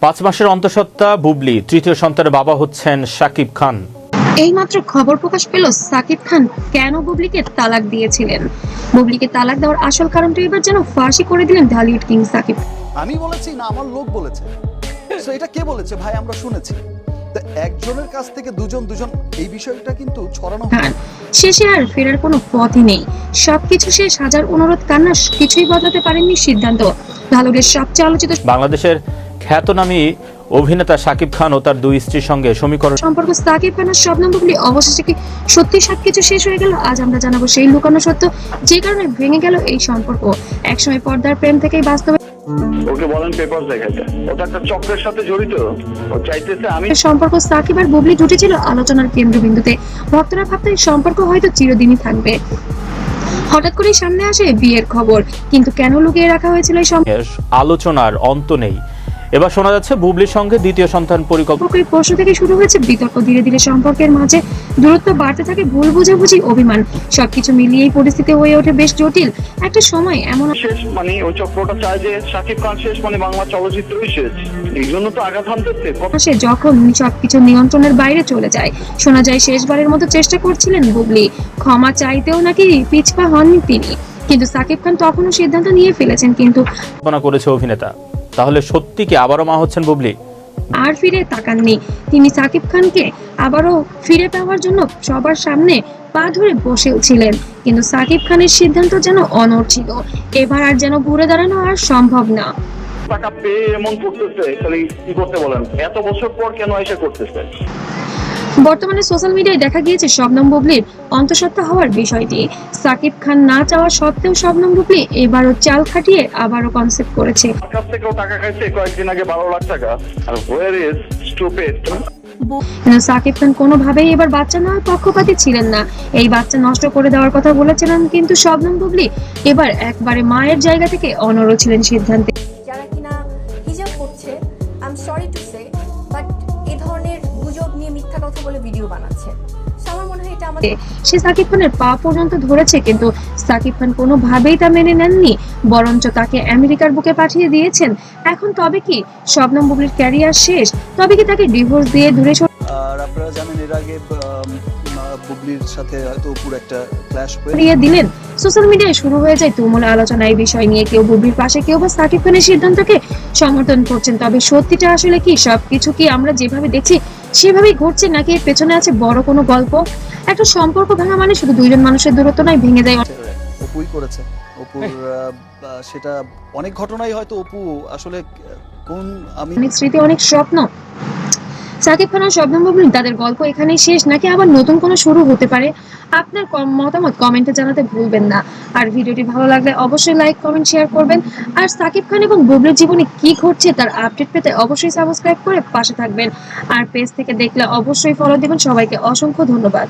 5 মাসের অন্তঃসত্ত্বা বুবলি তৃতীয় সন্তানের বাবা হচ্ছেন শাকিব খান। এইমাত্র খবর প্রকাশ পেল সাকিব খান কেন বুবলিকে তালাক দিয়েছিলেন। বুবলিকে তালাক দেওয়ার আসল কারণটা এবার যেন ফাঁসি করে দিলেন ঢালিউড কিং সাকিব। আমি বলেছি না আমার লোক বলেছে, তো এটা কে বলেছে ভাই? আমরা শুনেছি। তো একজনের কাছ থেকে দুজন এই বিষয়টা কিন্তু ছড়ানো খান শেষে আর ফেরার কোনো পথই নেই। সবকিছু শেষ, হাজার অনুরোধ কান্না কিছুই বদলাতে পারেননি সিদ্ধান্ত। ঢালিউডের সবচেয়ে আলোচিত বাংলাদেশের খ্যাতনামী অভিনেতা শাকিব খান ও তার দুই স্ত্রীর সঙ্গে সমীকরণ সম্পর্ক সাকিব খানের শবনম বুবলি অবশেষে কি সত্যি সবকিছু শেষ হয়ে গেল? আজ আমরা জানাবো সেই লুকানো সত্য, যে কারণে ভেঙে গেল এই সম্পর্ক। একসময় পর্দার প্রেম থেকেই বাস্তবে ওকে বলেন পেপার দেখাইতে, ওটা একটা চক্রের সাথে জড়িত। ও চাইতেছে আমি সম্পর্ক সাকিব আর বুবলি জুটেছিল আলোচনার কেন্দ্রবিন্দুতে। ভক্তরা ভাবতেন সম্পর্ক হয়তো চিরদিনই থাকবে। হঠাৎ করেই সামনে আসে বিয়ের খবর, কিন্তু কেন লুকিয়ে রাখা হয়েছিল এই আলোচনার অন্ত নেই। এবার শোনা যাচ্ছে বুবলির সঙ্গে দ্বিতীয় সন্তান পরিকল্পনা। সম্পর্কের প্রশ্ন থেকে শুরু হয়েছে বিতর্ক, ধীরে ধীরে সম্পর্কের মাঝে দূরত্ব বাড়তে থাকে, ভুল বুঝাবুঝি, অভিমান, সবকিছু মিলিয়েই পরিস্থিতি হয়ে ওঠে বেশ জটিল। একটা সময় এমন শেষ মানে ওই চক্রটা চায় যে শাকিব খান শেষ মানে বাংলা চলচ্চিত্রই শেষ। এই জন্য তো আঘাত হানতেছে। আসে যখন সবকিছু নিয়ন্ত্রণের বাইরে চলে যায়। শোনা যায় শেষবারের মতো চেষ্টা করছিলেন বুবলি, ক্ষমা চাইতেও নাকি পিছপা হননি তিনি। কিন্তু সাকিব খান তখনও সিদ্ধান্ত নিয়ে ফেলেছেন। কিন্তু করেছে অভিনেতা, তাহলে সত্যি কি আবারও মা হচ্ছেন বুবলি? আর ফিরে তাকাননি তিনি। সাকিব খানকে আবারও ফিরে পাওয়ার জন্য সবার সামনে পা ধরে বসেও ছিলেন, কিন্তু সাকিব খানের সিদ্ধান্ত যেন অনড় ছিল। এবার আর যেন ঘুরে দাঁড়ানো আর সম্ভব না। টাকা পেয়ে এমন করতেছে, তাহলে কি করতে বলেন? এত বছর পর কেন এসে করতেছে? বর্তমানে সোশ্যাল মিডিয়ায় দেখা গিয়েছে শবনম বুবলির অন্তঃসত্ত্বা হওয়ার বিষয়টি। সাকিব খান না চাওয়া সত্ত্বেও শবনম বুবলি এবারও চাল খাটিয়ে আবারও কনসেপ্ট করেছে। আমার কাছ থেকেও টাকা খাইছে কয়েকদিন আগে 12 লাখ টাকা। আর হোয়ার ইজ স্টুপিড? কিন্তু সাকিব খান কোনোভাবেই এবার বাচ্চা নেওয়ার পক্ষপাতী ছিলেন না। এই বাচ্চা নষ্ট করে দেওয়ার কথা বলেছিলেন, কিন্তু শবনম বুবলি এবার একবারে মায়ের জায়গা থেকে অনড় ছিলেন সিদ্ধান্তে। যারা কিনা হিজাব করছে, I am sorry to say, but এই ধরনের গুজব নিয়ে মিথ্যা কথা বলে ভিডিও বানাচ্ছে। আমার মনে হয় এটা আমাদের সে সাকিব খানের পা পর্যন্ত ধরেছে, কিন্তু সাকিব খান কোনোভাবেই তা মেনে নেননি, বরঞ্চ তাকে আমেরিকার বুকে পাঠিয়ে দিয়েছেন। এখন তবে কি শবনম বুবলির ক্যারিয়ার শেষ? তবে কি তাকে ডিভোর্স দিয়ে দূরে আর আপনারা জানেন এর আগে বুবলির সাথে হয়তো পুরো একটা ক্ল্যাশ হয়ে সরিয়ে দিলেন? সোশ্যাল মিডিয়ায় শুরু হয়ে যায় তুমুল আলোচনা এই বিষয় নিয়ে। কেউ বুবলির পাশে, কেউ বা সাকিব খানের সিদ্ধান্তকে সমর্থন করছেন। তবে সত্যিটা আসলে কি? সবকিছু কি আমরা যেভাবে দেখছি সেভাবেই ঘটছে, নাকি এর পেছনে আছে বড় কোনো গল্প? একটা সম্পর্ক ভাঙা মানে শুধু দুইজন মানুষের দূরত্ব নয়, ভেঙে যায় অপুই করেছে। অপুর সেটা অনেক ঘটনাই হয়তো অপু আসলে কোন আমি অনেক স্মৃতি, অনেক স্বপ্ন। সাকিব খান আর শবনম বুবলি তাদের গল্প এখানেই শেষ, নাকি আবার নতুন কোনো শুরু হতে পারে? আপনার মতামত কমেন্টে জানাতে ভুলবেন না। আর ভিডিওটি ভালো লাগলে অবশ্যই লাইক, কমেন্ট, শেয়ার করবেন। আর সাকিব খান এবং বুবলির জীবনে কি ঘটছে তার আপডেট পেতে অবশ্যই সাবস্ক্রাইব করে পাশে থাকবেন। আর পেজ থেকে দেখলে অবশ্যই ফলো দিবেন। সবাইকে অসংখ্য ধন্যবাদ।